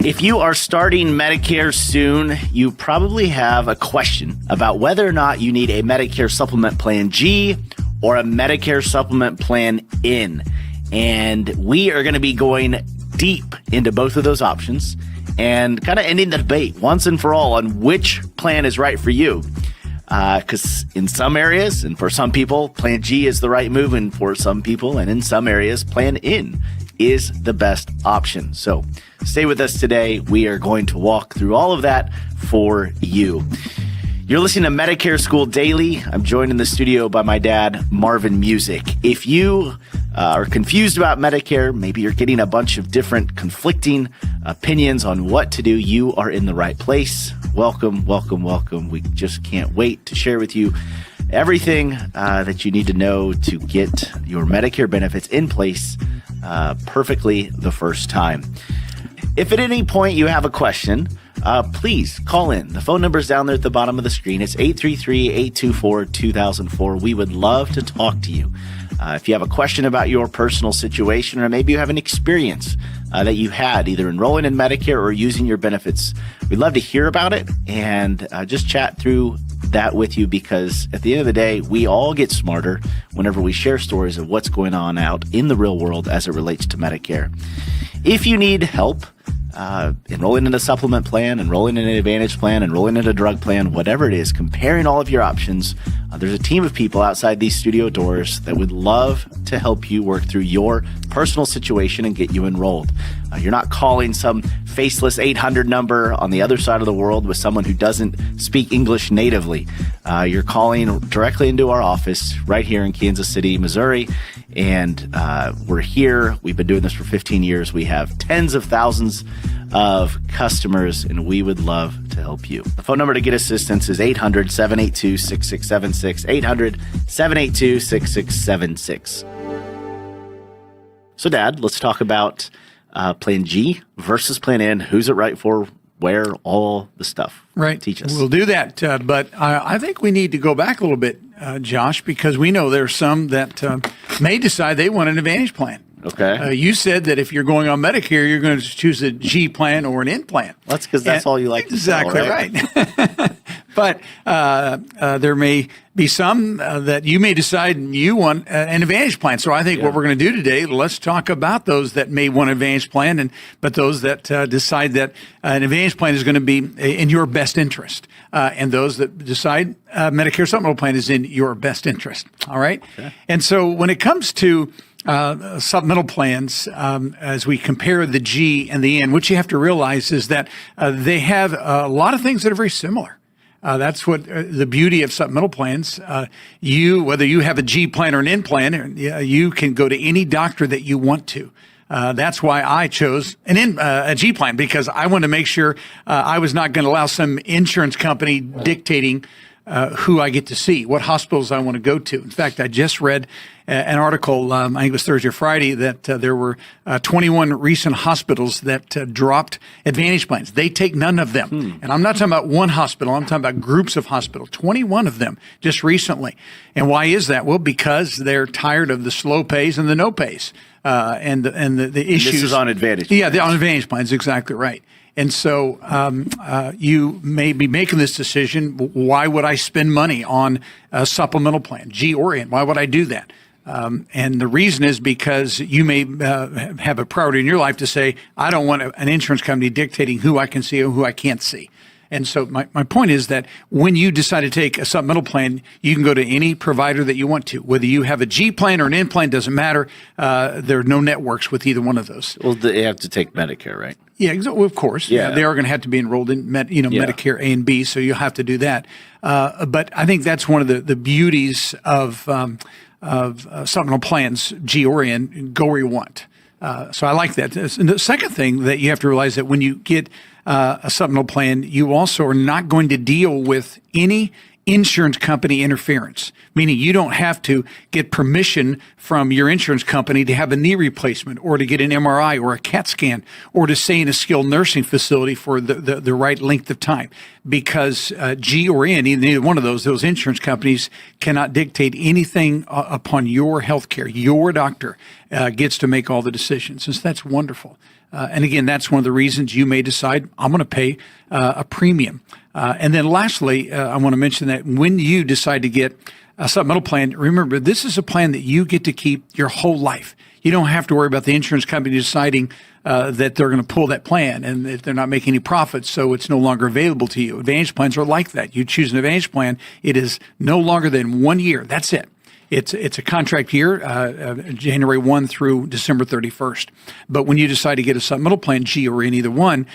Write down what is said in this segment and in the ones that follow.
If you are starting Medicare soon, you probably have a question about whether or not you need a Medicare Supplement Plan G or a Medicare Supplement Plan N. And we are going to be going deep into both of those options and kind of ending the debate once and for all on which plan is right for you. Because in some areas and for some people, Plan G is the right move, and for some people and in some areas, Plan N is the best option. So stay with us today. We are going to walk through all of that for you. You're listening to Medicare School Daily. I'm joined in the studio by my dad, Marvin Music. If you are confused about Medicare, maybe you're getting a bunch of different conflicting opinions on what to do, you are in the right place. Welcome, welcome, welcome. We just can't wait to share with you everything that you need to know to get your Medicare benefits in place perfectly the first time. If at any point you have a question, please call in. The phone number is down there at the bottom of the screen. It's 833-824-2004. We would love to talk to you. If you have a question about your personal situation, or maybe you have an experience that you had either enrolling in Medicare or using your benefits, we'd love to hear about it and just chat through that with you, because at the end of the day, we all get smarter whenever we share stories of what's going on out in the real world as it relates to Medicare. If you need help enrolling in a supplement plan, enrolling in an advantage plan, enrolling in a drug plan, whatever it is, comparing all of your options, there's a team of people outside these studio doors that would love to help you work through your personal situation and get you enrolled. You're not calling some faceless 800 number on the other side of the world with someone who doesn't speak English natively. You're calling directly into our office right here in Kansas City, Missouri. And we're here. We've been doing this for 15 years. We have tens of thousands of customers, and we would love to help you. The phone number to get assistance is 800-782-6676, 800-782-6676. So, Dad, let's talk about Plan G versus Plan N. Who's it right for? Where? All the stuff. Right. Teach us. We'll do that. But I think we need to go back a little bit, Josh, because we know there's some that may decide they want an Advantage plan. Okay. You said that if you're going on Medicare, you're going to choose a G plan or an N plan. That's because that's all you like to sell, right? Exactly right. But there may be some that you may decide you want an Advantage plan. So I think what we're going to do today, let's talk about those that may want an Advantage plan, but those that decide that an Advantage plan is going to be in your best interest, and those that decide Medicare Supplemental Plan is in your best interest. All right? Okay. And so when it comes to supplemental plans, as we compare the G and the N, what you have to realize is that they have a lot of things that are very similar. That's what the beauty of supplemental plans. Whether you have a G plan or an N plan, you can go to any doctor that you want to. That's why I chose a G plan, because I wanted to make sure I was not going to allow some insurance company dictating who I get to see, what hospitals I want to go to. In fact, I just read an article, I think it was Thursday or Friday, that there were 21 recent hospitals that dropped Advantage plans. They take none of them. And I'm not talking about one hospital. I'm talking about groups of hospitals, 21 of them just recently. And why is that? Well, because they're tired of the slow pays and the no pays and the issues. This is on Advantage. Yeah, they're on Advantage plans, exactly right. And so you may be making this decision, why would I spend money on a supplemental plan, G or N? Why would I do that? And the reason is because you may have a priority in your life to say, I don't want an insurance company dictating who I can see or who I can't see. And so my point is that when you decide to take a supplemental plan, you can go to any provider that you want to. Whether you have a G plan or an N plan, doesn't matter. There are no networks with either one of those. Well, they have to take Medicare, right? Yeah, well, of course. Yeah. They are going to have to be enrolled in Medicare A and B, so you'll have to do that. But I think that's one of the beauties of supplemental plans, G or N, go where you want. So I like that. And the second thing that you have to realize that when you get a supplemental plan, you also are not going to deal with any insurance company interference, meaning you don't have to get permission from your insurance company to have a knee replacement or to get an MRI or a CAT scan or to stay in a skilled nursing facility for the right length of time, because G or N, either one of those insurance companies cannot dictate anything upon your health care, your doctor. gets to make all the decisions. And so that's wonderful. And again, that's one of the reasons you may decide, I'm going to pay a premium. And then lastly, I want to mention that when you decide to get a supplemental plan, remember, this is a plan that you get to keep your whole life. You don't have to worry about the insurance company deciding that they're going to pull that plan and that they're not making any profits, so it's no longer available to you. Advantage plans are like that. You choose an Advantage plan, it is no longer than 1 year. That's it. It's a contract year, January 1 through December 31st. But when you decide to get a supplemental plan, G or in either one,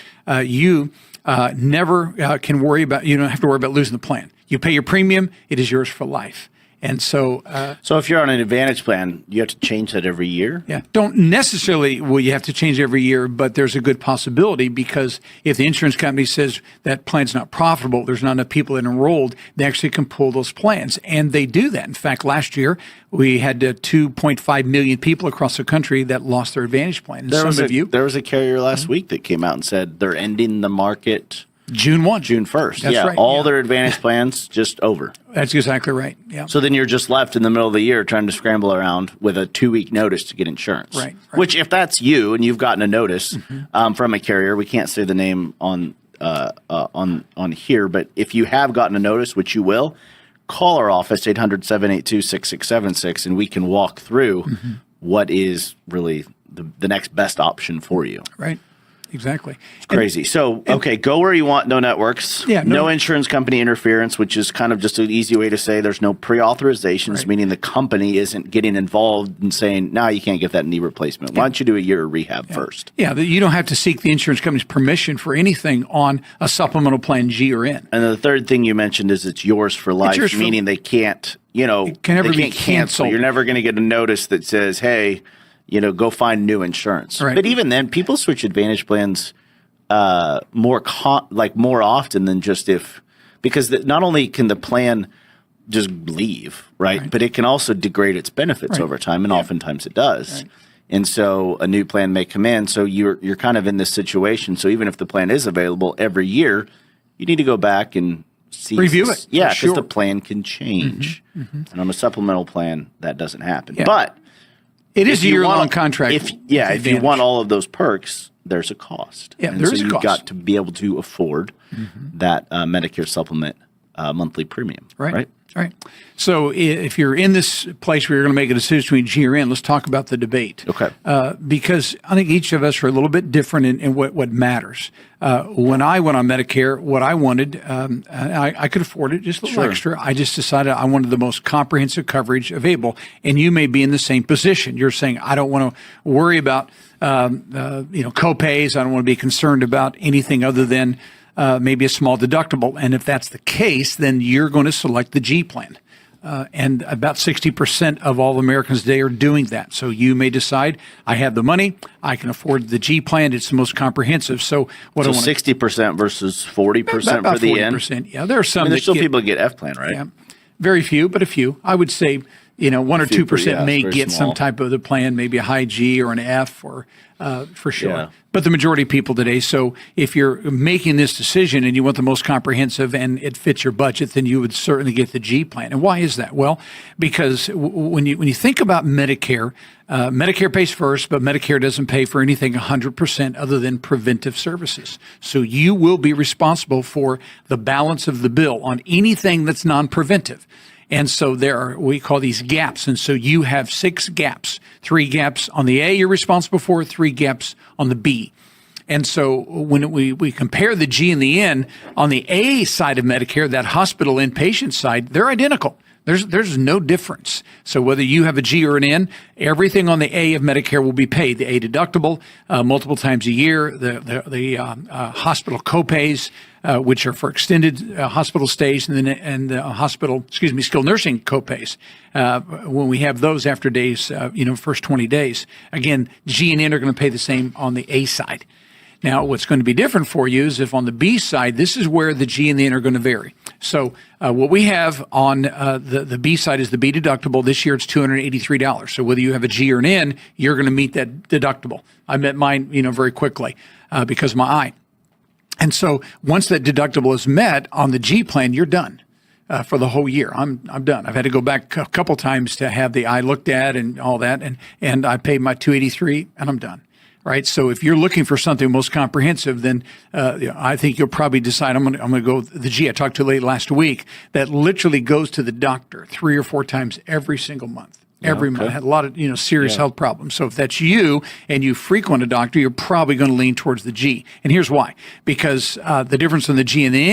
you never can worry about, you don't have to worry about losing the plan. You pay your premium, it is yours for life. And so, so if you're on an Advantage plan, you have to change that every year? Yeah. Don't necessarily, well, you have to change every year, but there's a good possibility because if the insurance company says that plan's not profitable, there's not enough people that enrolled, they actually can pull those plans. And they do that. In fact, last year, we had 2.5 million people across the country that lost their Advantage plan. And there was a carrier last week that came out and said they're ending the market June 1. June 1st. That's right. All their Advantage plans just over. That's exactly right. Yeah. So then you're just left in the middle of the year trying to scramble around with a 2-week notice to get insurance. Right. Which, if that's you and you've gotten a notice from a carrier, we can't say the name on here, but if you have gotten a notice, which you will, call our office 800-782-6676, and we can walk through what is really the next best option for you. Right. Exactly. It's crazy. So, okay, go where you want, no networks, no insurance company interference, which is kind of just an easy way to say there's no pre-authorizations, meaning the company isn't getting involved and saying, no, you can't get that knee replacement. Why don't you do a year of rehab first? Yeah, you don't have to seek the insurance company's permission for anything on a supplemental plan G or N. And the third thing you mentioned is it's yours for life, meaning they can't, it can never be cancel. You're never going to get a notice that says, hey, go find new insurance. Right. But even then, people switch Advantage plans more often than just because not only can the plan just leave, right? But it can also degrade its benefits over time, and oftentimes it does. Right. And so a new plan may come in. So you're kind of in this situation. So even if the plan is available every year, you need to go back and review it. Yeah, because the plan can change. And on a supplemental plan, that doesn't happen. Yeah. But it is a year-long contract. If you want all of those perks, there's a cost. Yeah, there's a cost. You've got to be able to afford that Medicare Supplement monthly premium. Right. So if you're in this place where you're going to make a decision between G or N, let's talk about the debate. Okay. Because I think each of us are a little bit different in what matters. When I went on Medicare, what I wanted, I could afford it, just a little extra. I just decided I wanted the most comprehensive coverage available. And you may be in the same position. You're saying, I don't want to worry about co-pays. I don't want to be concerned about anything other than maybe a small deductible. And if that's the case, then you're going to select the G plan. And about 60% of all Americans today are doing that. So you may decide, I have the money, I can afford the G plan, it's the most comprehensive. So 60% versus 40% for the N? 40%. Yeah, there are some. There's still people that get F plan, right? Yeah, very few, but a few. I would say 1 or 2% may get some type of the plan, maybe a high G or an F or for sure. Yeah. But the majority of people today, so if you're making this decision and you want the most comprehensive and it fits your budget, then you would certainly get the G plan. And why is that? Well, because when you think about Medicare, Medicare pays first, but Medicare doesn't pay for anything 100% other than preventive services. So you will be responsible for the balance of the bill on anything that's non-preventive. And so we call these gaps. And so you have 6 gaps, 3 gaps on the A you're responsible for, 3 gaps on the B. And so when we compare the G and the N, on the A side of Medicare, that hospital inpatient side, they're identical. There's no difference. So whether you have a G or an N, everything on the A of Medicare will be paid. The A deductible multiple times a year, the hospital copays, which are for extended hospital stays, and the hospital, skilled nursing copays. When we have those after days, first 20 days, again, G and N are going to pay the same on the A side. Now, what's going to be different for you is if on the B side, this is where the G and the N are going to vary. So what we have on the B side is the B deductible. This year, it's $283. So whether you have a G or an N, you're going to meet that deductible. I met mine, very quickly because of my eye. And so once that deductible is met on the G plan, you're done. for the whole year. I'm done. I've had to go back a couple times to have the eye looked at and all that, and I paid my $283 and I'm done. Right. So if you're looking for something most comprehensive, then I think you'll probably decide I'm going to go with the G. I talked to a lady last week that literally goes to the doctor 3 or 4 times every single month. Every month, had a lot of serious health problems. So if that's you and you frequent a doctor, you're probably going to lean towards the G. And here's why: because the difference in the G and the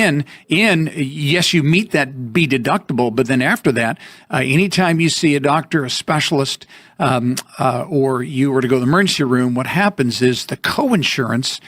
N, yes, you meet that B deductible, but then after that, anytime you see a doctor, a specialist, or you were to go to the emergency room, what happens is the coinsurance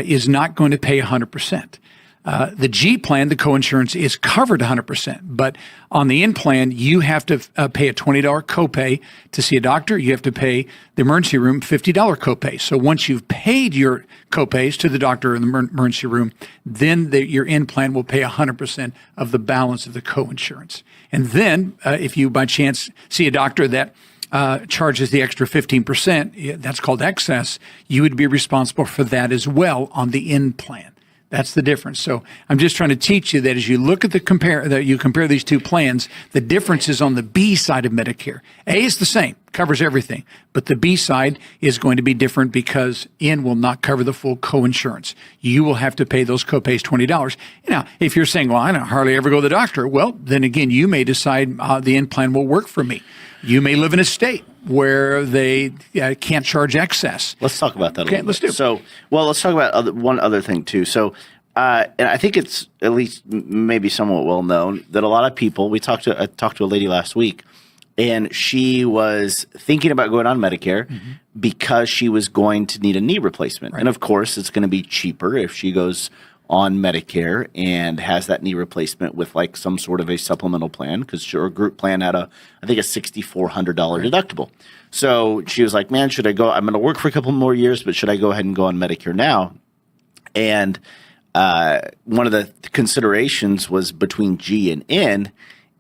is not going to pay 100%. The G plan, the coinsurance is covered 100%, but on the N plan, you have to pay a $20 copay to see a doctor. You have to pay the emergency room $50 copay. So once you've paid your copays to the doctor in the emergency room, then your N plan will pay 100% of the balance of the coinsurance. And then if you by chance see a doctor that charges the extra 15%, that's called excess, you would be responsible for that as well on the N plan. That's the difference. So I'm just trying to teach you that as you look at you compare these two plans, the difference is on the B side of Medicare. A is the same, covers everything, but the B side is going to be different because N will not cover the full coinsurance. You will have to pay those copays $20. Now, if you're saying, well, I don't hardly ever go to the doctor, well, then again, you may decide the N plan will work for me. You may live in a state where they can't charge excess. Let's talk about that a little Let's bit. do. So, well, let's talk about one other thing too. So, and I think it's at least maybe somewhat well known that a lot of people, I talked to a lady last week, and she was thinking about going on Medicare because she was going to need a knee replacement. Right. And of course, it's going to be cheaper if she goes on Medicare and has that knee replacement with like some sort of a supplemental plan, because her group plan had I think a $6,400 deductible. So she was like, man, should I go? I'm going to work for a couple more years, but should I go ahead and go on Medicare now? And one of the considerations was between G and N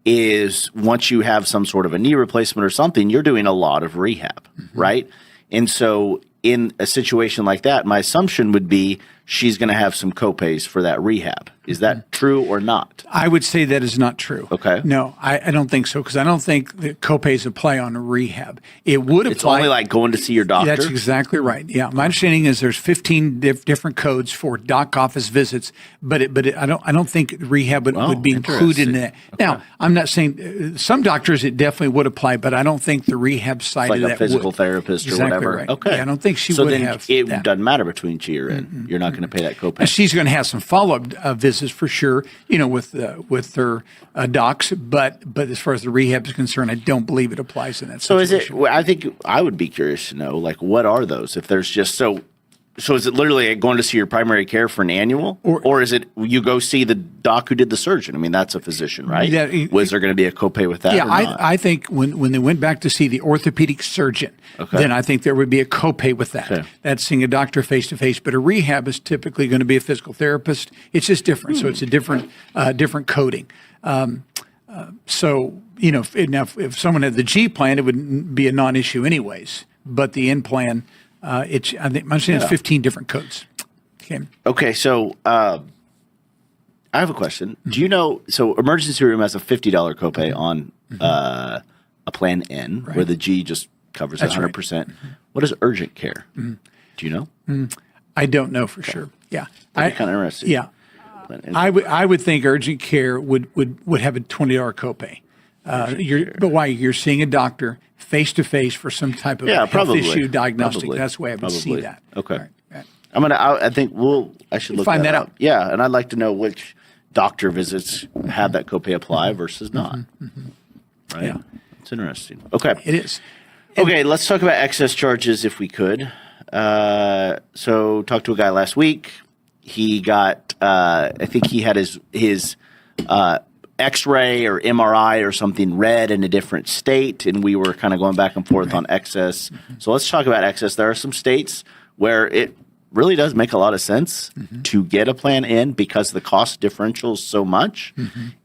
is once you have some sort of a knee replacement or something, you're doing a lot of rehab, right? And so in a situation like that, my assumption would be she's going to have some copays for that rehab. Is that true or not? I would say that is not true. Okay. No, I don't think so, because I don't think the copays apply on rehab. It would apply. It's only like going to see your doctor? That's exactly right. Yeah. My understanding is there's 15 different codes for doc office visits, but I don't think rehab would be included in that. Okay. Now, I'm not saying some doctors it definitely would apply, but I don't think the rehab side of that would. Like a physical therapist or whatever? Right. Okay. Yeah, I don't think she would have it that. Doesn't matter between G or N. You're not going to pay that copay. And she's going to have some follow-up visits for sure, with her docs. But as far as the rehab is concerned, I don't believe it applies in that situation. I think I would be curious to know, like, what are those? If there's just so is it literally going to see your primary care for an annual, or is it you go see the doc who did the surgeon? I mean, that's a physician, right? Was there going to be a copay with that? Yeah, or not? I think when they went back to see the orthopedic surgeon, then I think there would be a copay with that. Okay. That's seeing a doctor face to face. But a rehab is typically going to be a physical therapist. It's just different, so it's a different coding. So if someone had the G plan, it would be a non-issue anyways. But the N plan. I think I'm saying it's 15 different codes. Okay, so I have a question. Do you know? So emergency room has a $50 copay on a plan N, where the G just covers 100%. Right. What is urgent care? Do you know? I don't know for sure. Yeah, kind of interesting. Yeah, I would think urgent care would have a $20 copay. But why? You're seeing a doctor face to face for some type of health issue diagnostic. Probably. That's the way I would see that. Okay. Right. I think I should look find that out. Yeah, and I'd like to know which doctor visits have that copay apply versus not. Right. Yeah. It's interesting. Okay. It is. Okay, let's talk about excess charges if we could. So talked to a guy last week. He got I think he had his X-ray or MRI or something read in a different state, and we were kind of going back and forth on excess. So let's talk about excess. There are some states where it really does make a lot of sense to get a plan in because the cost differential is so much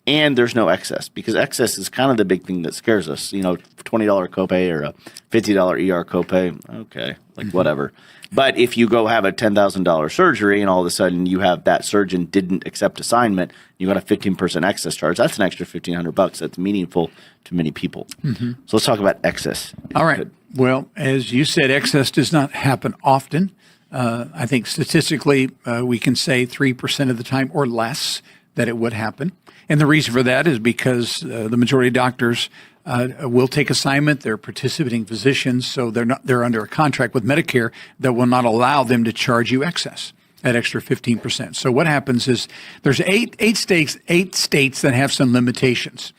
and there's no excess, because excess is kind of the big thing that scares us. $20 copay or a $50 ER copay. Okay. Like whatever. But if you go have a $10,000 surgery and all of a sudden you have that surgeon didn't accept assignment, you got a 15% excess charge. That's an extra $1,500. That's meaningful to many people. So let's talk about excess. All right. Well, as you said, excess does not happen often. I think statistically, we can say 3% of the time or less that it would happen. And the reason for that is because the majority of doctors will take assignment. They're participating physicians, so they're under a contract with Medicare that will not allow them to charge you excess, that extra 15%. So what happens is there's eight states that have some limitations.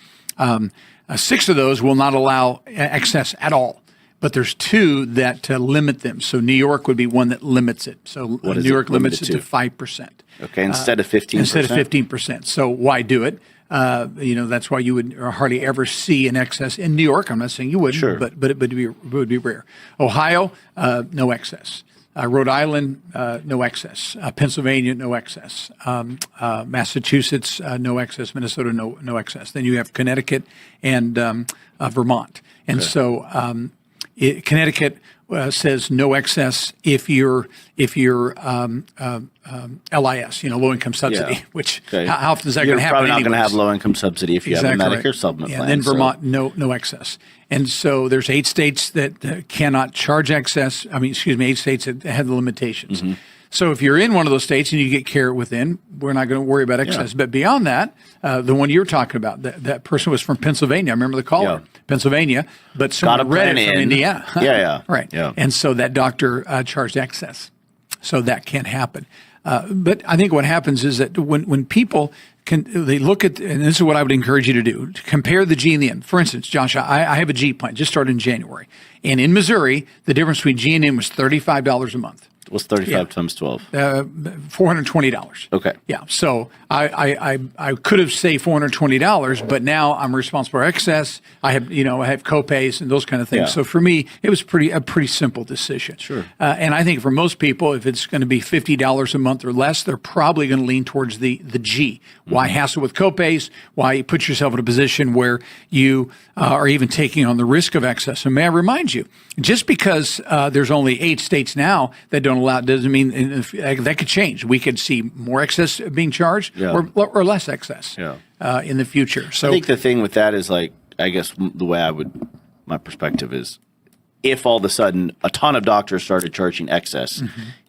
6 of those will not allow excess at all. But there's 2 that limit them. So New York would be one that limits it. So New York limits it to 5%. Okay, instead of 15%? Instead of 15%. So why do it? That's why you would hardly ever see an excess in New York. I'm not saying you wouldn't, Sure. but it would be rare. Ohio, no excess. Rhode Island, no excess. Pennsylvania, no excess. Massachusetts, no excess. Minnesota, no excess. Then you have Connecticut and Vermont. And so Connecticut says no excess if you're LIS, low income subsidy. Which how often is that going to happen? You're probably not going to have low income subsidy if you have a Medicare supplement plan. And then Vermont, no excess. And so there's 8 states that cannot charge excess. 8 states that have the limitations. So if you're in one of those states and you get care within, we're not going to worry about excess. But beyond that, the one you're talking about, that person was from Pennsylvania. I remember the caller, Pennsylvania, but someone read it from Indiana. Right. Yeah. And so that doctor charged excess. So that can't happen. But I think what happens is that when people they look at, and this is what I would encourage you to do, to compare the G and the N. For instance, Josh, I have a G plan, just started in January. And in Missouri, the difference between G and N was $35 a month. What's 35 times 12? $420. Okay. Yeah. So I could have saved $420, but now I'm responsible for excess. I have copays and those kind of things. Yeah. So for me, it was a pretty simple decision. Sure. And I think for most people, if it's going to be $50 a month or less, they're probably going to lean towards the G. Why hassle with copays? Why put yourself in a position where you are even taking on the risk of excess? And may I remind you, just because there's only 8 states now that don't allow it doesn't mean that could change. We could see more excess being charged or less excess in the future. So I think the thing with that is, like, I guess the way my perspective is, if all of a sudden a ton of doctors started charging excess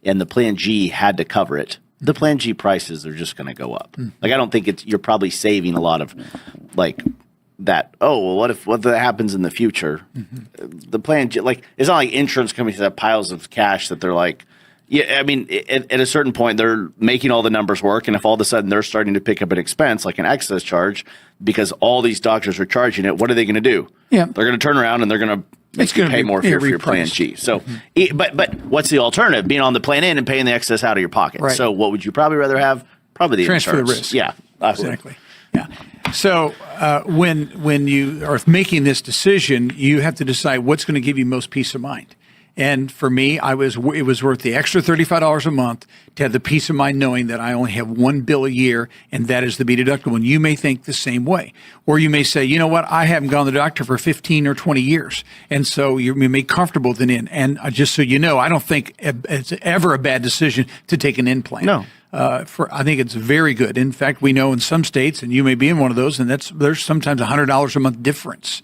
and the Plan G had to cover it, the Plan G prices are just going to go up. Like, I don't think you're probably saving a lot of, like, that, what that happens in the future? The Plan G, like, it's not like insurance companies have piles of cash that they're like, at a certain point, they're making all the numbers work. And if all of a sudden they're starting to pick up an expense, like an excess charge, because all these doctors are charging it, what are they going to do? Yeah. They're going to turn around and they're going to make you pay more for your Plan G. So, but what's the alternative? Being on the Plan N and paying the excess out of your pocket. Right. So what would you probably rather have? Probably the transfer insurance. The risk. Yeah. Exactly. Yeah. So when you are making this decision, you have to decide what's going to give you most peace of mind. And for me, it was worth the extra $35 a month to have the peace of mind knowing that I only have one bill a year, and that is the B deductible. And you may think the same way. Or you may say, you know what, I haven't gone to the doctor for 15 or 20 years. And so you may be comfortable with an in. And just so you know, I don't think it's ever a bad decision to take an in plan. No. I think it's very good. In fact, we know in some states, and you may be in one of those, and there's sometimes $100 a month difference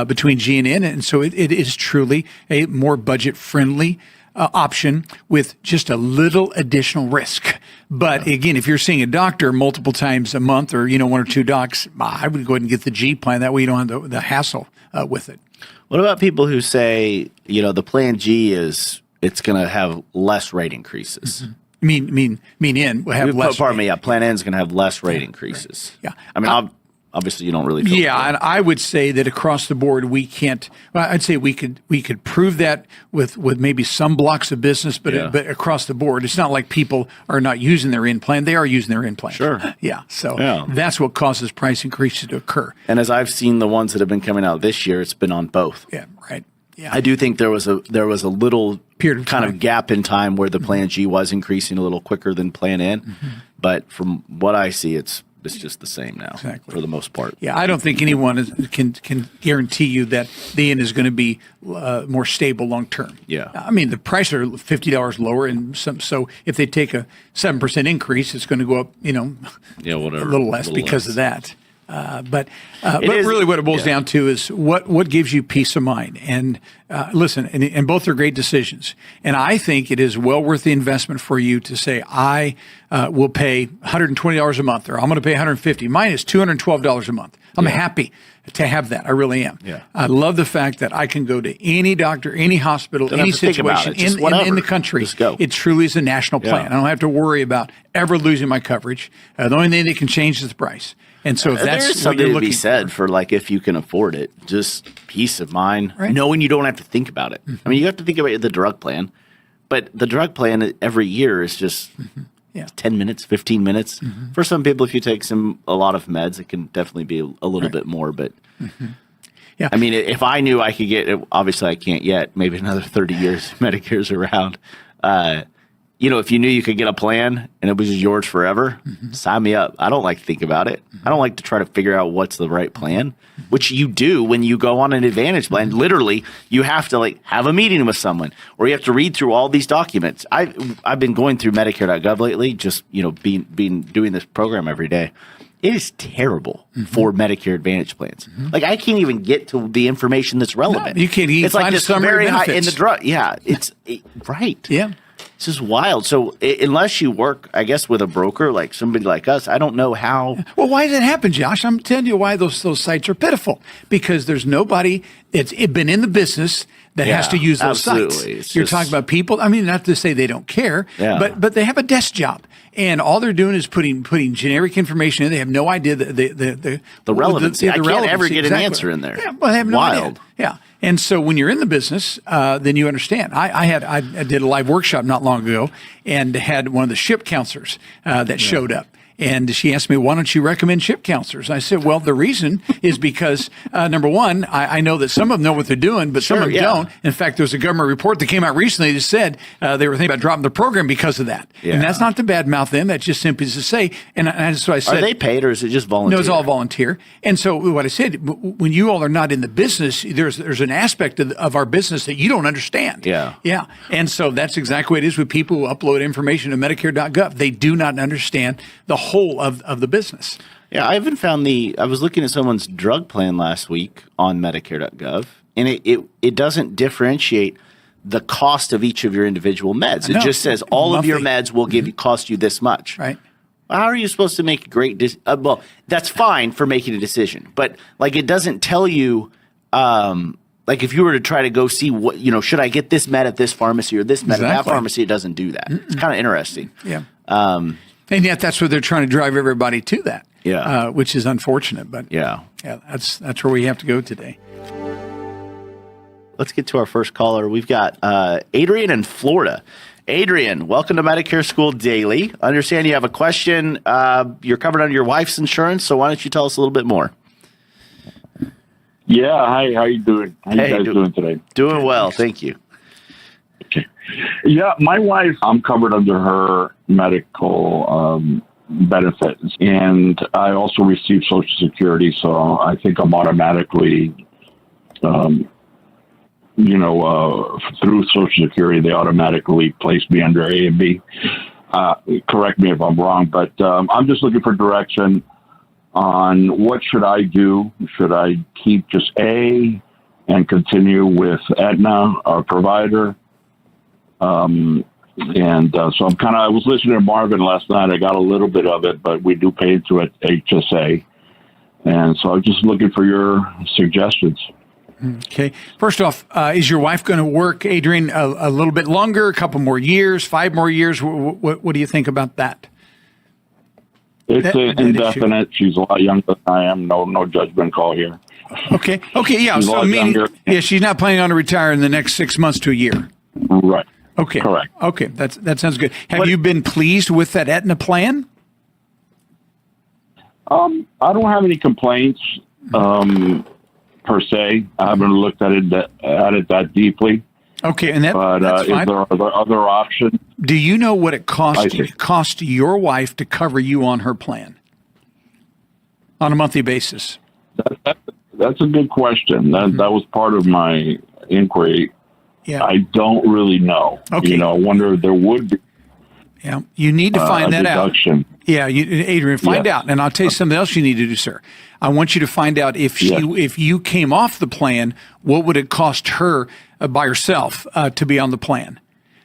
between G and N. And so it is truly a more budget-friendly option with just a little additional risk. But again, if you're seeing a doctor multiple times a month or, 1 or 2 docs, I would go ahead and get the G plan. That way you don't have the hassle with it. What about people who say, the Plan G it's going to have less rate increases? Mean in will have less. Pardon me. Yeah, Plan N is going to have less rate increases. Yeah, I mean, obviously, you don't really. Feel and I would say that across the board, we can't. Well, I'd say we could prove that with maybe some blocks of business, but across the board, it's not like people are not using their in plan. They are using their in plan. Sure. Yeah. So that's what causes price increases to occur. And as I've seen the ones that have been coming out this year, it's been on both. Yeah. Right. Yeah. I do think there was a little period of kind time. of gap in time where the Plan G was increasing a little quicker than Plan N. But from what I see, it's just the same now for the most part. Yeah, I don't think anyone can guarantee you that the N is going to be more stable long term. Yeah. I mean, the prices are $50 lower, and so if they take a 7% increase, it's going to go up, Whatever, a little less because of that. But really what it boils down to is what gives you peace of mind. And listen, and both are great decisions. And I think it is well worth the investment for you to say, I will pay $120 a month, or I'm going to pay $150. Mine is $212 a month. I'm happy to have that. I really am. Yeah. I love the fact that I can go to any doctor, any hospital, any situation in the country. Just go. It truly is a national plan. I don't have to worry about ever losing my coverage. The only thing that can change is the price. And so if that's there's what you're something to looking be said for like if you can afford it, just peace of mind, knowing you don't have to think about it. I mean, you have to think about the drug plan, but the drug plan every year is just 10 minutes, 15 minutes. For some people, if you take a lot of meds, it can definitely be a little bit more. But I mean, if I knew I could get it, obviously I can't yet. Maybe another 30 years, Medicare's around. If you knew you could get a plan and it was just yours forever, sign me up. I don't like to think about it. I don't like to try to figure out what's the right plan, which you do when you go on an Advantage plan. Literally, you have to have a meeting with someone, or you have to read through all these documents. I've been going through Medicare.gov lately, just doing this program every day. It is terrible for Medicare Advantage plans. I can't even get to the information that's relevant. No, you can't even find this summary very high benefits. in the drug. Yeah, right. Yeah. This is wild. So unless you work, I guess, with a broker, like somebody like us, I don't know how. Well, why does it happen, Josh? I'm telling you why those sites are pitiful. Because there's nobody that's been in the business that has to use those sites. You're talking about people. I mean, not to say they don't care, but they have a desk job. And all they're doing is putting generic information in. They have no idea the relevancy. I can't ever get an answer in there. Yeah, well, they have no idea. Yeah. And so when you're in the business, then you understand. I did a live workshop not long ago and had one of the SHIP counselors that showed up. And she asked me, why don't you recommend SHIP counselors? I said, well, the reason is because, number one, I know that some of them know what they're doing, but some of them don't. In fact, there's a government report that came out recently that said they were thinking about dropping the program because of that. Yeah. And that's not to badmouth them. That's just simply to say, and that's what I said. Are they paid or is it just volunteer? No, it's all volunteer. And so what I said, when you all are not in the business, there's an aspect of our business that you don't understand. Yeah. Yeah. And so that's exactly what it is with people who upload information to Medicare.gov. They do not understand the whole of the business. Yeah, I haven't found I was looking at someone's drug plan last week on Medicare.gov, and it doesn't differentiate the cost of each of your individual meds. It just says all of your meds will cost you this much. Right. How are you supposed to make a great well, that's fine for making a decision, but it doesn't tell you if you were to try to go see what, should I get this med at this pharmacy or this med at that pharmacy, it doesnn't do that. It's kind of interesting. Yeah. And yet that's where they're trying to drive everybody to that. Yeah. Which is unfortunate, but yeah, that's where we have to go today. Let's get to our first caller. We've got Adrian in Florida. Adrian, welcome to Medicare School Daily. I understand you have a question. You're covered under your wife's insurance, so why don't you tell us a little bit more? Yeah, hi. How you doing? How you guys doing today? Doing well, thank you. Okay. Yeah, my wife, I'm covered under her medical benefits, and I also receive Social Security, so I think I'm automatically, through Social Security, they automatically place me under A and B. Correct me if I'm wrong, but I'm just looking for direction on what should I do. Should I keep just A and continue with Aetna, our provider? So I was listening to Marvin last night. I got a little bit of it, but we do pay into it HSA. And so I'm just looking for your suggestions. Okay. First off, is your wife going to work, Adrian, a little bit longer, a couple more years, 5 more years? What do you think about that? It's indefinite. She's a lot younger than I am. No judgment call here. Okay. Yeah. She's So meaning, she's not planning on to retire in the next 6 months to a year. Right. Okay. Correct. Okay. That sounds good. Have you been pleased with that Aetna plan? I don't have any complaints per se. I haven't looked at it that deeply. Okay, and But that's is fine. there other options? Do you know what it I see. cost your wife to cover you on her plan on a monthly basis? That's a good question. That was part of my inquiry. Yeah. I don't really know. Okay. I wonder if there would be Yeah, you need to find a that out. deduction. Yeah, Adrian, find Yes. out, and I'll tell you something else you need to do, sir. I want you to find out if if you came off the plan, what would it cost her by herself to be on the plan?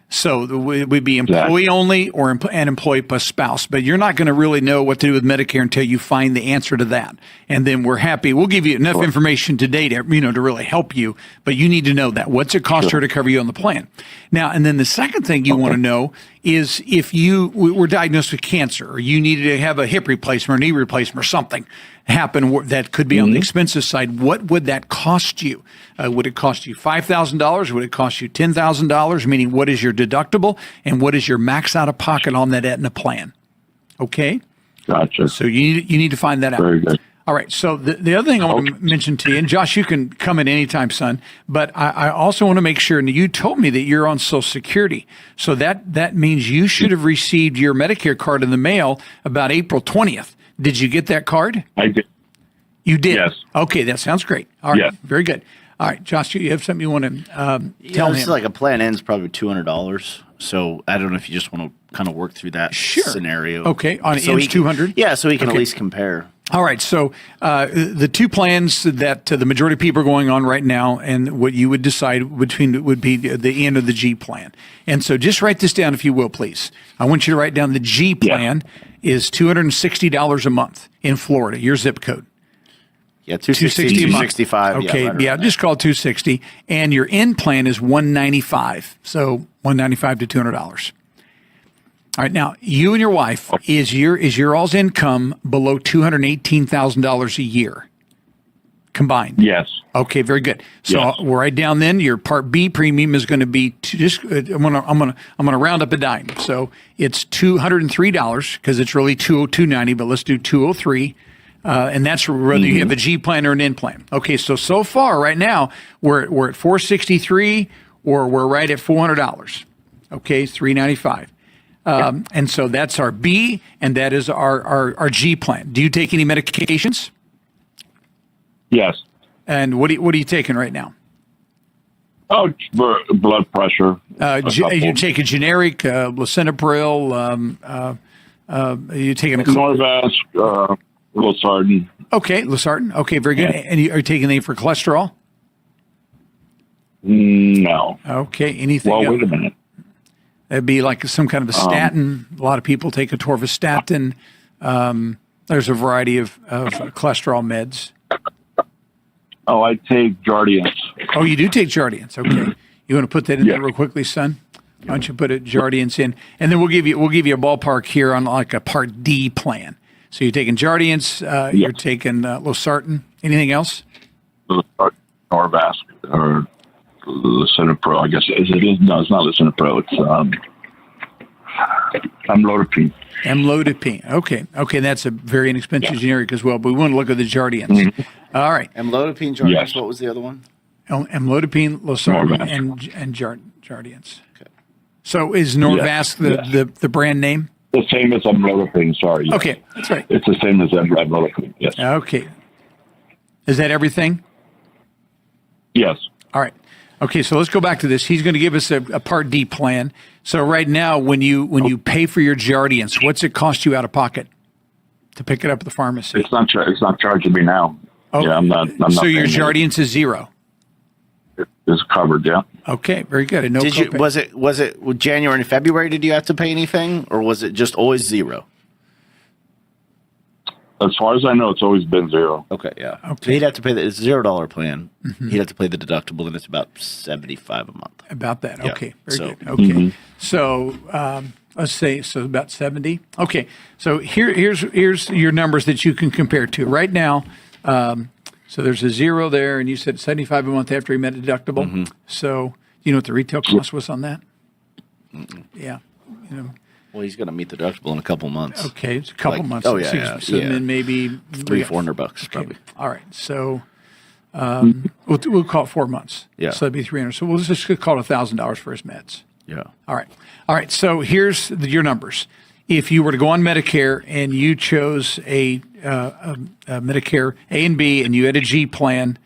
So it would be employee only or an employee plus spouse. But you're not going to really know what to do with Medicare until you find the answer to that. And then we're happy. We'll give you enough information today to to really help you. But you need to know that. What's it cost her to cover you on the plan? Now, and then the second thing you want to know is if you were diagnosed with cancer or you needed to have a hip replacement or knee replacement or something happen that could be on the expensive side, what would that cost you? Would it cost you $5,000? Would it cost you $10,000? Meaning, what is your deductible and what is your max out of pocket on that Aetna plan? Okay. Gotcha. So you need to find that out. Very good. All right. So the other thing I want to mention to you, and Josh, you can come in anytime, son, but I also want to make sure, and you told me that you're on Social Security. So that means you should have received your Medicare card in the mail about April 20th. Did you get that card? I did. You did? Yes. Okay, that sounds great. All right, Yes. very good. All right, Josh, you have something you want to tell This him? is like a plan ends probably $200. So I don't know if you just want to kind of work through that scenario. Okay, on so ends he can- 200? Yeah, so he can Okay. at least compare. All right, so the two plans that the majority of people are going on right now, and what you would decide between would be the E and the G plan. And so, just write this down, if you will, please. I want you to write down the G plan is $260 a month in Florida. Your zip code. Yeah, 260, 265. Okay, right around just call it 260, and your end plan is $195. So $195 to $200. All right, now you and your wife, is your all's income below $218,000 a year combined? Yes. Okay, very good. So Yes. we'll write down then your Part B premium is going to be I'm gonna round up a dime. So it's $203 because it's really $202.90, but let's do $203. And that's whether you have a G plan or an N plan. Okay, so far right now we're at $463 or we're right at $400. Okay, it's $395. And so that's our B, and that is our G plan. Do you take any medications? Yes. And what are you taking right now? Oh, blood pressure. You take a generic lisinopril. You taking a Norvasc, Losartan. Okay, Losartan. Okay, very good. Yeah. And are you taking anything for cholesterol? No. Okay, anything Well, else? wait a minute. That'd be like some kind of a statin. A lot of people take a torvastatin. There's a variety of cholesterol meds. Oh, I take Jardiance. Oh, you do take Jardiance. Okay. You want to put that in Yeah. there real quickly, son? Why don't you put a Jardiance in, and then we'll give you a ballpark here on like a Part D plan. So you're taking Jardiance, you're taking Losartan. Anything else? Norvasc or lisinopril. I guess it is. No, it's not lisinopril. It's amlodipine. Amlodipine. Okay, that's a very inexpensive generic as well. But we want to look at the Jardiance. All right. Amlodipine, Jardiance. Yes. What was the other one? Amlodipine, Losartan, Norvasc. and Jardiance. Okay. So is Norvasc the brand name? The same as amlodipine. Sorry. Okay, that's right. It's the same as amlodipine. Yes. Okay. Is that everything? Yes. All right. Okay, so let's go back to this. He's going to give us a Part D plan. So right now, when you pay for your Jardiance, what's it cost you out of pocket to pick it up at the pharmacy? It's not. It's not charging me now. Oh, yeah, I'm not. So your paying it. Jardiance is zero. It's covered. Yeah. Okay, very good. And no Did you copay. was it January and February? Did you have to pay anything, or was it just always zero? As far as I know, it's always been zero. Okay, yeah. Okay. So he'd have to pay it's $0 plan. He'd have to pay the deductible, and it's about $75 a month. About that. Yeah. Okay, very So- good. Okay, so let's say about 70. Okay, so here's your numbers that you can compare to right now. So there's a zero there, and you said 75 a month after he met deductible. So you know what the retail cost was on that? Yeah, you know. Well, he's going to meet the deductible in a couple months. Okay, it's a couple Like- months. oh, yeah, So yeah, then yeah. maybe $300-400 Okay. probably. All right, so We'll call it 4 months. Yeah. So that'd be 300. So we'll just call it $1,000 for his meds. Yeah. All right. So here's your numbers. If you were to go on Medicare and you chose a Medicare A and B and you had a G plan,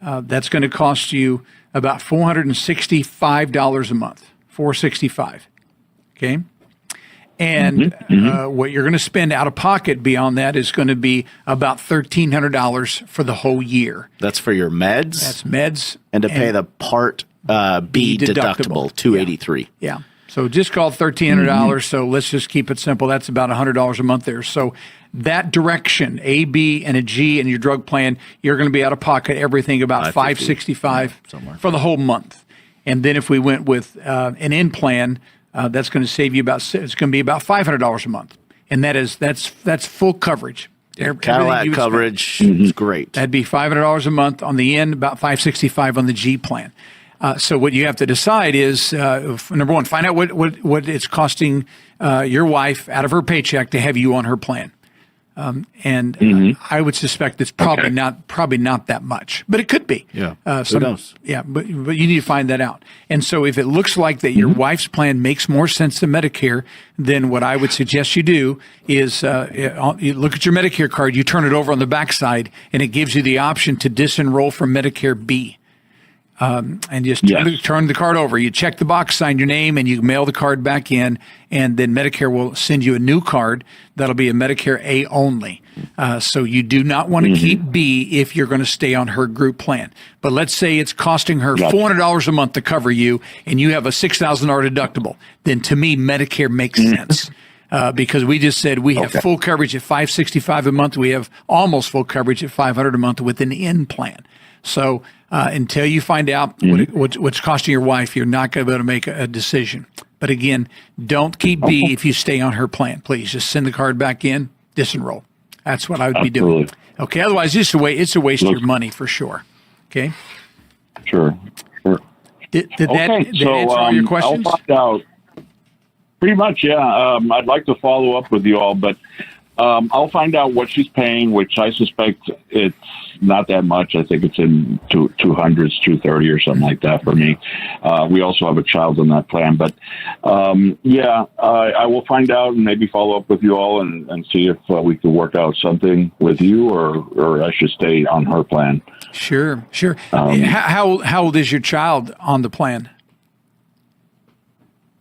that's going to cost you about $465 a month. $465. Okay. And what you're going to spend out of pocket beyond that is going to be about $1,300 for the whole year. That's for your meds. That's meds. And to pay the Part B deductible, $283. Yeah. So just call it $1,300. So let's just keep it simple. That's about $100 a month there. So that direction, A, B, and a G in your drug plan, you're going to be out of pocket everything about $565 for the whole month. And then if we went with an in plan, that's going to save you it's going to be about $500 a month. And that's full coverage. Cadillac coverage is great. That'd be $500 a month on the in, about $565 on the G plan. So what you have to decide is, number one, find out what it's costing your wife out of her paycheck to have you on her plan. I would suspect it's probably not that much, but it could be. Yeah. Who knows? Yeah, but you need to find that out. And so if it looks like that your wife's plan makes more sense than Medicare, then what I would suggest you do is you look at your Medicare card, you turn it over on the backside, and it gives you the option to disenroll from Medicare B. And just turn the card over. You check the box, sign your name, and you mail the card back in, and then Medicare will send you a new card that'll be a Medicare A only. So you do not want to keep B if you're going to stay on her group plan. But let's say it's costing her $400 a month to cover you, and you have a $6,000 deductible. Then to me, Medicare makes sense. Because we just said we have full coverage at $565 a month. We have almost full coverage at $500 a month with an in plan. So until you find out what's costing your wife, you're not going to be able to make a decision. But again, don't keep B if you stay on her plan. Please just send the card back in, disenroll. That's what I would be doing. Okay. Otherwise, it's a waste of your money for sure. Okay. Sure. Did that answer all your questions? I'll find out. Pretty much, yeah. I'd like to follow up with you all, but I'll find out what she's paying, which I suspect it's not that much. I think it's in 200s, 230 or something like that for me. We also have a child on that plan, but I will find out and maybe follow up with you all and see if we can work out something with you, or I should stay on her plan. Sure. How old is your child on the plan?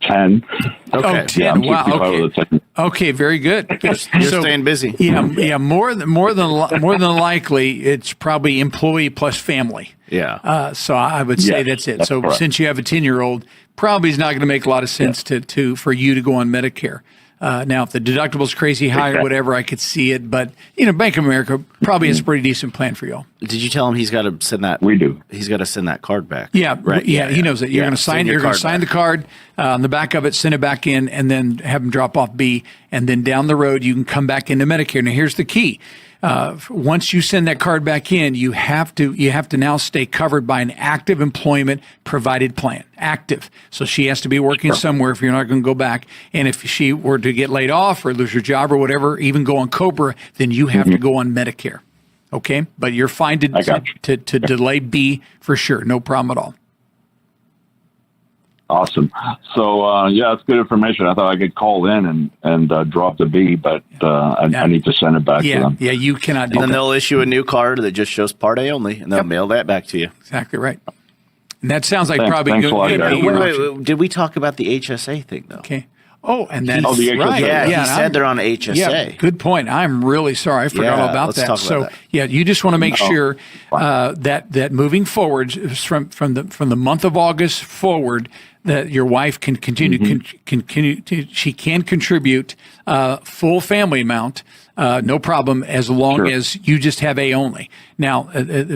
10. Okay. 10. Yeah, Wow. Okay. Very good. You're staying busy. Yeah. More than likely, it's probably employee plus family. Yeah. So I would say that's it. So correct. Since you have a 10-year-old, probably is not going to make a lot of sense for you to go on Medicare. Now, if the deductible's crazy high or whatever, I could see it. But, Bank of America probably has a pretty decent plan for y'all. Did you tell him he's got to send that? We do. He's got to send that card back. Yeah, right. Yeah, he knows that. You're going to sign. You're going to sign the card on the back of it, send it back in, and then have him drop off B. And then down the road, you can come back into Medicare. Now, here's the key. Once you send that card back in, you have to now stay covered by an active employment provided plan. Active. So she has to be working somewhere if you're not going to go back. And if she were to get laid off or lose her job or whatever, even go on COBRA, then you have to go on Medicare. Okay? But you're fine to delay B for sure. No problem at all. Awesome. So, it's good information. I thought I could call in and drop the B, but I need to send it back to them. Yeah, you cannot do that. And then they'll issue a new card that just shows Part A only, and they'll mail that back to you. Exactly right. And that sounds like Thanks probably a lot, guys. Wait, did we talk about the HSA thing, though? Okay. Oh, and that's the HSA. right. Yeah, he said they're on HSA. Yeah, good point. I'm really sorry. I forgot all about let's that. talk about that. You just want to make sure that moving forward from the month of August forward, that your wife can continue she can contribute full family amount, no problem, as long as you just have A only. Now,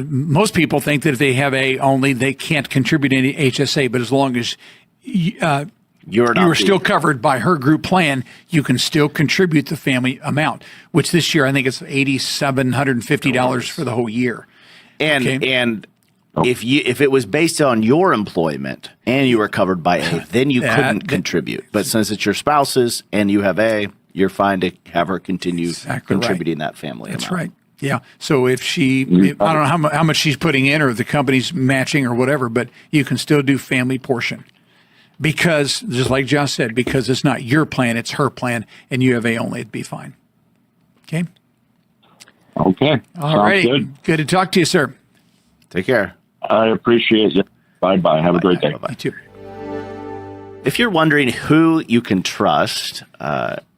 most people think that if they have A only, they can't contribute any HSA, but as long as you are still covered by her group plan, you can still contribute the family amount, which this year I think it's $8,750 for the whole year. And if it was based on your employment and you were covered by A, then you couldn't contribute. But since it's your spouse's and you have A, you're fine to have her continue contributing that family amount. That's right. Yeah. So if I don't know how much she's putting in, or the company's matching or whatever, but you can still do family portion. Because, just like Josh said, because it's not your plan, it's her plan, and you have A only, it'd be fine. Okay? Okay. All right. Good to talk to you, sir. Take care. I appreciate you. Bye-bye. Have a great day. Bye-bye. You too. If you're wondering who you can trust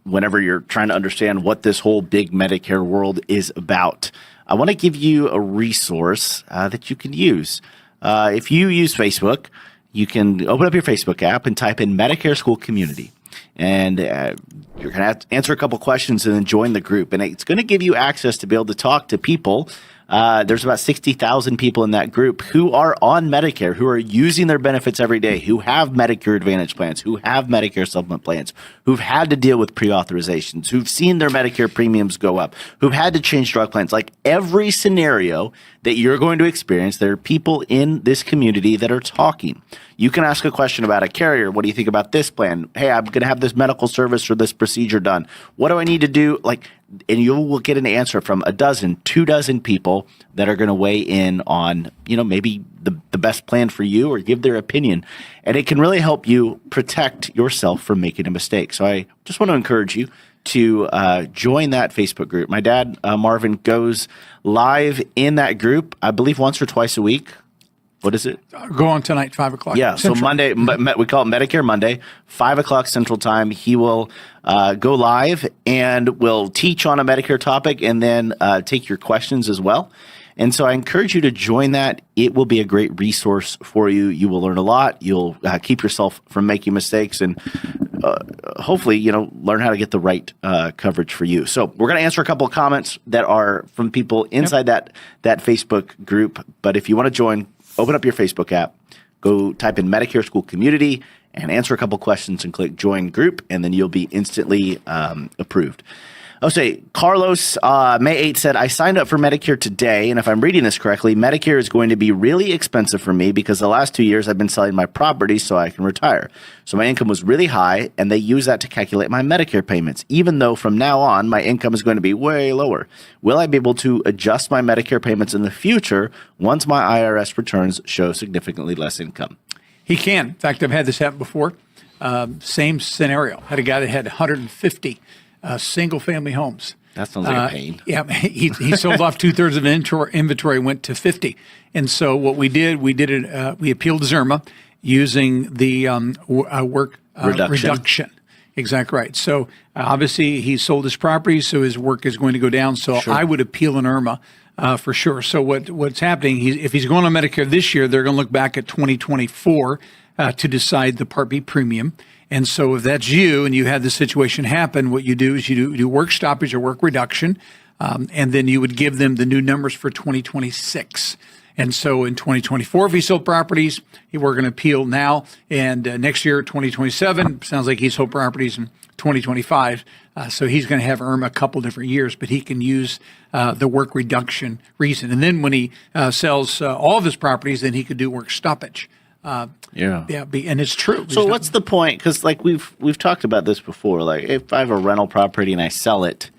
whenever you're trying to understand what this whole big Medicare world is about, I want to give you a resource that you can use. If you use Facebook, you can open up your Facebook app and type in Medicare School Community. And you're going to have to answer a couple questions and then join the group. And it's going to give you access to be able to talk to people. There's about 60,000 people in that group who are on Medicare, who are using their benefits every day, who have Medicare Advantage plans, who have Medicare Supplement plans, who've had to deal with pre-authorizations, who've seen their Medicare premiums go up, who've had to change drug plans. Like every scenario that you're going to experience, there are people in this community that are talking. You can ask a question about a carrier. What do you think about this plan? Hey, I'm going to have this medical service or this procedure done. What do I need to do? And you will get an answer from 2 dozen people that are going to weigh in on, maybe the best plan for you or give their opinion. And it can really help you protect yourself from making a mistake. So I just want to encourage you to join that Facebook group. My dad, Marvin, goes live in that group, I believe once or twice a week. What is it? Go on tonight, 5 o'clock. Yeah, Central. So Monday, we call it Medicare Monday, 5 o'clock Central Time. He will go live and will teach on a Medicare topic and then take your questions as well. And so I encourage you to join that. It will be a great resource for you. You will learn a lot. You'll keep yourself from making mistakes and hopefully, learn how to get the right coverage for you. So we're going to answer a couple of comments that are from people inside that Facebook group. But if you want to join, open up your Facebook app, go type in Medicare School Community and answer a couple questions and click join group, and then you'll be instantly approved. I'll say Carlos, May 8th said, I signed up for Medicare today, and if I'm reading this correctly, Medicare is going to be really expensive for me because the last 2 years I've been selling my property so I can retire. So my income was really high, and they use that to calculate my Medicare payments, even though from now on my income is going to be way lower. Will I be able to adjust my Medicare payments in the future once my IRS returns show significantly less income? He can. In fact, I've had this happen before. Same scenario. Had a guy that had 150 single-family homes. That sounds like a pain. Yeah, he sold off 2/3 of inventory, went to 50. And so what we did we appealed to Zerma using the work reduction. Exactly right. So obviously he sold his property, so his work is going to go down. So sure. I would appeal in IRMA for sure. So what's happening, if he's going on Medicare this year, they're going to look back at 2024 to decide the Part B premium. And so if that's you and you had this situation happen, what you do is you do work stoppage or work reduction, and then you would give them the new numbers for 2026. And so in 2024, if he sold properties, we're going to appeal now. And next year, 2027, sounds like he sold properties in 2025. So he's going to have IRMA a couple different years, but he can use the work reduction reason. And then when he sells all of his properties, then he could do work stoppage. And it's true. So what's the point? Because we've talked about this before. Like if I have a rental property and I sell it,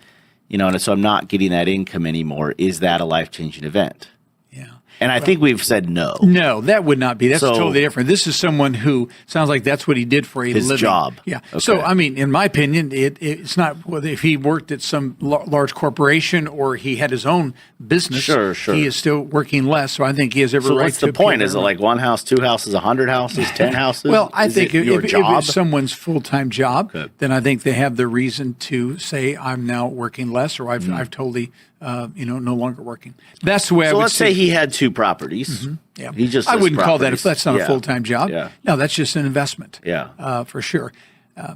and so I'm not getting that income anymore, is that a life-changing event? Yeah. And I think we've said no. No, that would not be. That's totally different. This is someone who sounds like that's what he did for his living. Job. Yeah. Okay. So, I mean, in my opinion, it's not whether if he worked at some large corporation or he had his own business. Sure. He is still working less. So I think he has every right to. So what's the point? Is it like 1 house, 2 houses, 100 houses, 10 houses? Well, I think if job? it's someone's full-time job, then I think they have the reason to say, I'm now working less, or I've totally, no longer working. That's the way I would let's say he had 2 properties. Mm-hmm. Yeah. He just I wouldn't call that if that's not a full-time job. Yeah. No, that's just an investment. Yeah. For sure.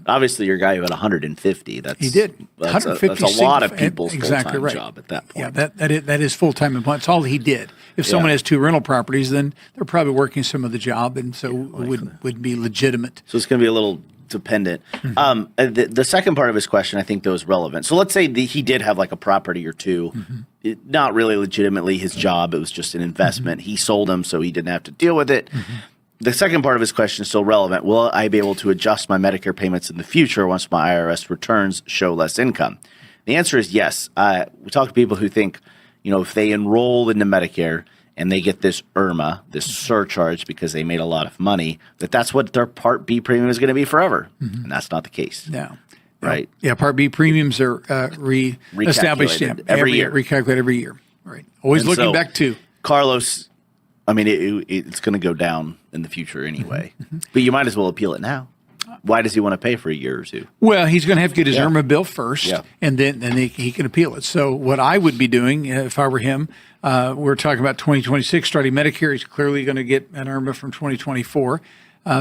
Obviously, your guy who had 150. He did. That's a lot of people's full-time job at that point. Yeah, that is full-time employment. It's all he did. If someone has 2 rental properties, then they're probably working some of the job, and so would be legitimate. So it's going to be a little dependent. Mm-hmm. The second part of his question, I think, though, is relevant. So let's say he did have like a property or 2, not really legitimately his job. It was just an investment. He sold them, so he didn't have to deal with it. The second part of his question is still relevant. Will I be able to adjust my Medicare payments in the future once my IRS returns show less income? The answer is yes. We talk to people who think, if they enroll into Medicare and they get this IRMA, this surcharge because they made a lot of money, that's what their Part B premium is going to be forever. And that's not the case. No. Right? Yeah, Part B premiums are reestablished every year. Recalculated every year. Right. Always And looking so, back to Carlos, I mean, it's going to go down in the future anyway. But you might as well appeal it now. Why does he want to pay for a year or two? Well, he's going to have to get his IRMA bill first, and then he can appeal it. So what I would be doing if I were him, we're talking about 2026 starting Medicare. He's clearly going to get an IRMA from 2024.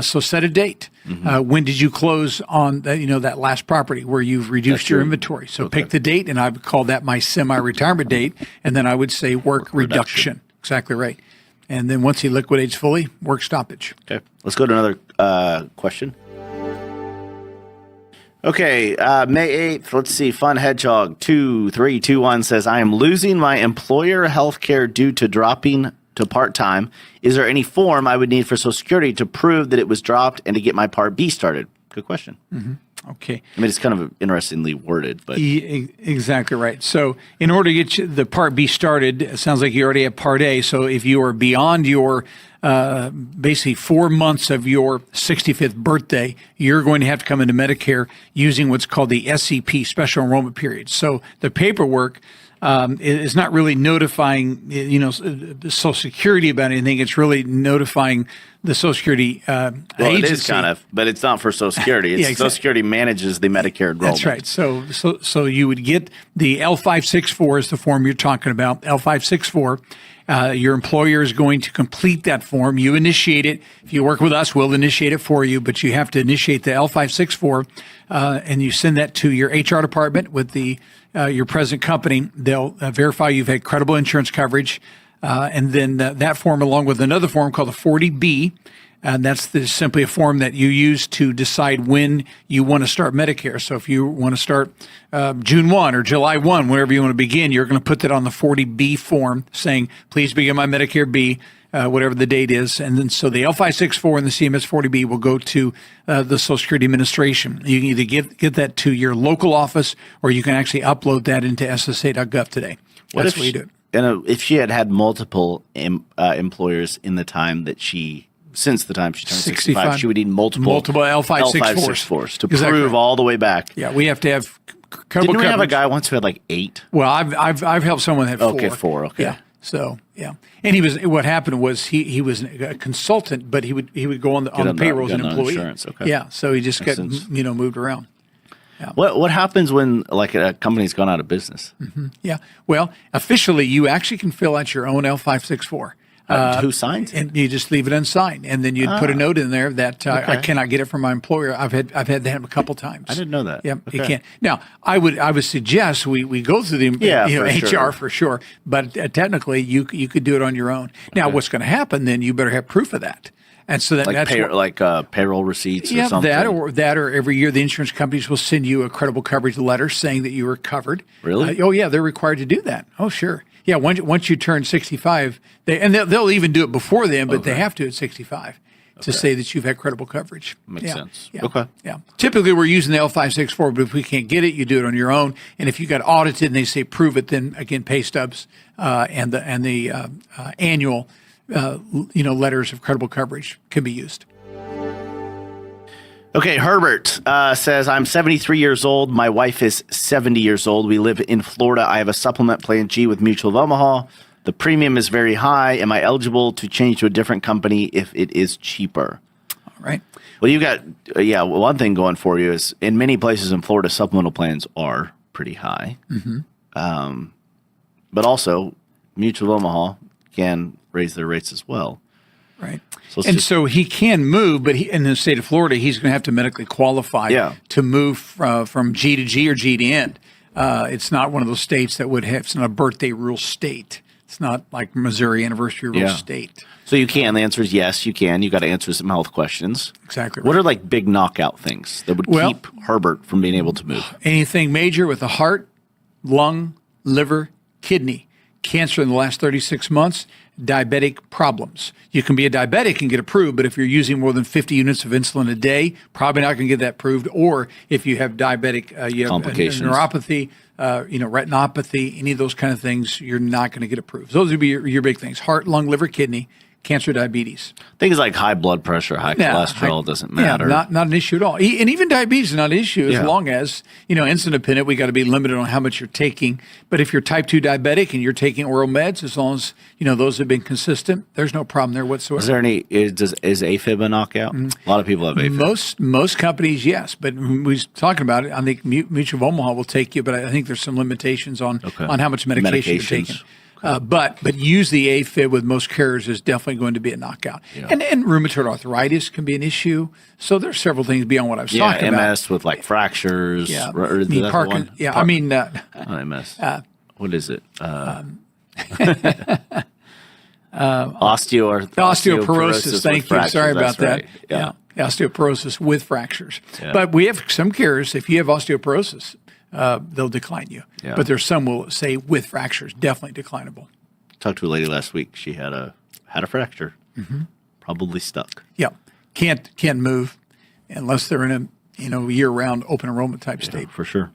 So set a date. When did you close on that last property where you've reduced your inventory? So pick the date, and I would call that my semi-retirement date, and then I would say work reduction. Exactly right. And then once he liquidates fully, work stoppage. Okay. Let's go to another question. Okay, May 8th, let's see, Fun Hedgehog 2321 says, I am losing my employer health care due to dropping to part-time. Is there any form I would need for Social Security to prove that it was dropped and to get my Part B started? Good question. Okay. I mean, it's kind of interestingly worded, but exactly right. So in order to get the Part B started, it sounds like you already have Part A. So if you are beyond your basically 4 months of your 65th birthday, you're going to have to come into Medicare using what's called the SEP, Special Enrollment Period. So the paperwork is not really notifying, Social Security about anything. It's really notifying the Social Security agency. It is kind of, but it's not for Social Security. It's Social Security manages the Medicare enrollment. That's right. So you would get the L564 is the form you're talking about. L564. Your employer is going to complete that form. You initiate it. If you work with us, we'll initiate it for you, but you have to initiate the L564, and you send that to your HR department with your present company. They'll verify you've had credible insurance coverage, and then that form, along with another form called the 40B, and that's simply a form that you use to decide when you want to start Medicare. So if you want to start June 1 or July 1, whenever you want to begin, you're going to put that on the 40B form saying, please begin my Medicare B, whatever the date is. And then so the L564 and the CMS 40B will go to the Social Security Administration. You can either get that to your local office, or you can actually upload that into SSA.gov today. That's what you do. And if she had multiple employers in the time that since the time she turned 65, she would need multiple L564s to prove all the way back. Yeah, we have to have credible Didn't we have a coverage. guy once who had like 8? Well, I've helped someone that had 4. Okay, 4. Okay. Yeah. So yeah, and what happened was he was a consultant, but he would go on the payroll as an employee. Insurance. Okay. Yeah. So he just got moved around. Yeah. What happens when like a company's gone out of business? Yeah. Well, officially, you actually can fill out your own L564. Who signs it? And you just leave it unsigned, and then you'd put a note in there that I cannot get it from my employer. I've had that happen a couple times. I didn't know that. Yep, you can't. Now, I would suggest we go through the HR for sure, but technically you could do it on your own. Now, what's going to happen then? You better have proof of that. And so that's payroll receipts or something. that or every year the insurance companies will send you a credible coverage letter saying that you were covered. Really? Oh yeah, they're required to do that. Oh sure. Yeah, once you turn 65, they'll even do it before then, but they have to at 65 to say that you've had credible coverage. Makes sense. Yeah. Okay. Yeah. Typically, we're using the L564, but if we can't get it, you do it on your own. And if you got audited and they say prove it, then again, pay stubs and the annual letters of credible coverage can be used. Okay, Herbert says, I'm 73 years old. My wife is 70 years old. We live in Florida. I have a supplement plan G with Mutual of Omaha. The premium is very high. Am I eligible to change to a different company if it is cheaper? All right. Well, you got, one thing going for you is in many places in Florida, supplemental plans are pretty high. But also, Mutual of Omaha can raise their rates as well. Right. So he can move, but in the state of Florida, he's going to have to medically qualify to move from G to G or G to N. It's not one of those states that would have, it's not a birthday rule state. It's not like Missouri anniversary rule state. So you can. The answer is yes, you can. You got to answer some health questions. Exactly. What are like big knockout things that would keep Herbert from being able to move? Anything major with the heart, lung, liver, kidney cancer in the last 36 months, diabetic problems. You can be a diabetic and get approved, but if you're using more than 50 units of insulin a day, probably not going to get that approved. Or if you have diabetic, you have Complications. neuropathy, retinopathy, any of those kind of things, you're not going to get approved. Those would be your big things: heart, lung, liver, kidney, cancer, diabetes. Things like high blood pressure, high cholesterol doesn't matter. Yeah, not an issue at all. And even diabetes is not an issue as long as, insulin dependent, we got to be limited on how much you're taking. But if you're type 2 diabetic and you're taking oral meds, as long as, those have been consistent, there's no problem there whatsoever. Is there is AFib a knockout? A lot of people have AFib. Most companies, yes. But when we was talking about it, I think Mutual of Omaha will take you, but I think there's some limitations on how much medication you're taking. But use the AFib with most carriers is definitely going to be a knockout. Yeah. And rheumatoid arthritis can be an issue. So there's several things beyond what I was talking about. MS with like fractures. Yeah, Parkinson. Yeah, MS. What is it? Osteoporosis. Thank you. Sorry about that. Right. Yeah. Osteoporosis with fractures. Yeah. But we have some carriers, if you have osteoporosis, they'll decline you. Yeah. But there's some will say with fractures, definitely declinable. Talked to a lady last week. She had a fracture, probably stuck. Yeah, can't move unless they're in a year-round open enrollment type state. For sure.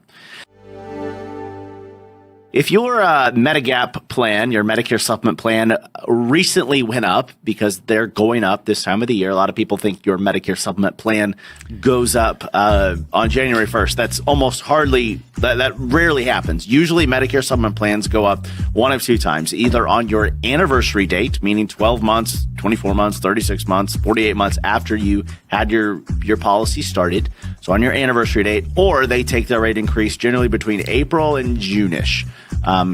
If your Medigap plan, your Medicare Supplement plan, recently went up, because they're going up this time of the year, a lot of people think your Medicare Supplement plan goes up on January 1st. That's almost hardly, that rarely happens. Usually Medicare Supplement plans go up one of two times, either on your anniversary date, meaning 12 months, 24 months, 36 months, 48 months after you had your policy started, so on your anniversary date, or they take their rate increase generally between April and June-ish.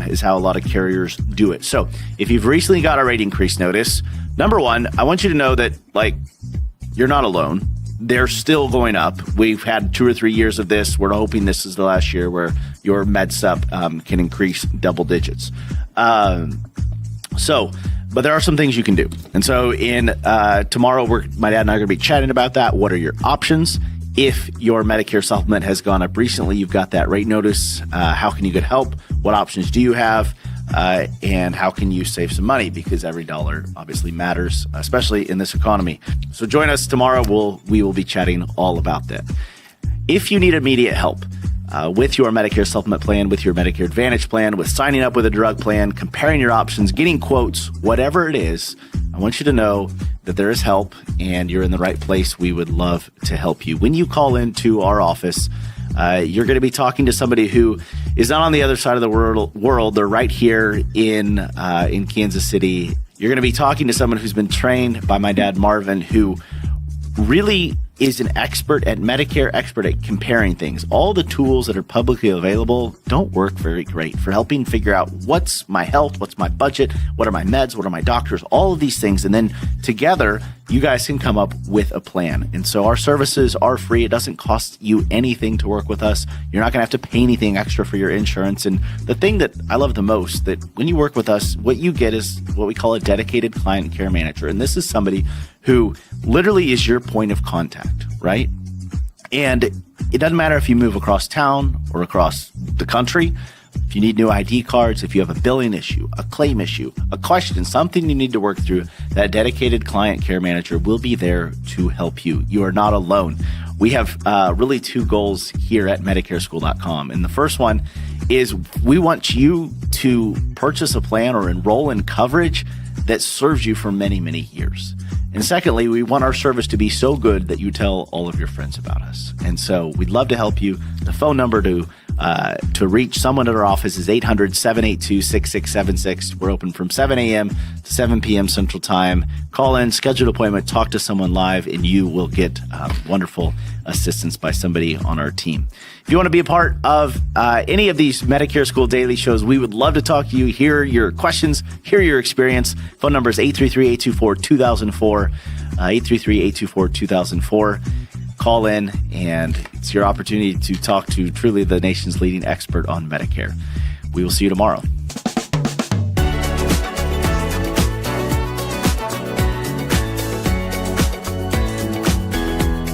Is how a lot of carriers do it. So if you've recently got a rate increase notice, number one, I want you to know that you're not alone. They're still going up. We've had 2 or 3 years of this. We're hoping this is the last year where your MedSup can increase double digits. But there are some things you can do. And so tomorrow, my dad and I are going to be chatting about that. What are your options? If your Medicare Supplement has gone up recently, you've got that rate notice. How can you get help? What options do you have? And how can you save some money? Because every dollar obviously matters, especially in this economy. So join us tomorrow. We will be chatting all about that. If you need immediate help with your Medicare Supplement plan, with your Medicare Advantage plan, with signing up with a drug plan, comparing your options, getting quotes, whatever it is, I want you to know that there is help and you're in the right place. We would love to help you. When you call into our office, you're going to be talking to somebody who is not on the other side of the world. They're right here in Kansas City. You're going to be talking to someone who's been trained by my dad, Marvin, who really is an expert at Medicare, expert at comparing things. All the tools that are publicly available don't work very great for helping figure out what's my health, what's my budget, what are my meds, what are my doctors, all of these things. And then together, you guys can come up with a plan. And so our services are free. It doesn't cost you anything to work with us. You're not going to have to pay anything extra for your insurance. And the thing that I love the most, that when you work with us, what you get is what we call a dedicated client care manager. And this is somebody who literally is your point of contact, right? And it doesn't matter if you move across town or across the country. If you need new ID cards, if you have a billing issue, a claim issue, a question, something you need to work through, that dedicated client care manager will be there to help you. You are not alone. We have really two goals here at MedicareSchool.com. And the first one is we want you to purchase a plan or enroll in coverage that serves you for many, many years. And secondly, we want our service to be so good that you tell all of your friends about us. And so we'd love to help you. The phone number to reach someone at our office is 800-782-6676. We're open from 7 a.m. to 7 p.m. Central Time. Call in, schedule an appointment, talk to someone live, and you will get wonderful assistance by somebody on our team. If you want to be a part of any of these Medicare School Daily shows, we would love to talk to you, hear your questions, hear your experience. Phone number is 833-824-2004, 833-824-2004. Call in, and it's your opportunity to talk to truly the nation's leading expert on Medicare. We will see you tomorrow.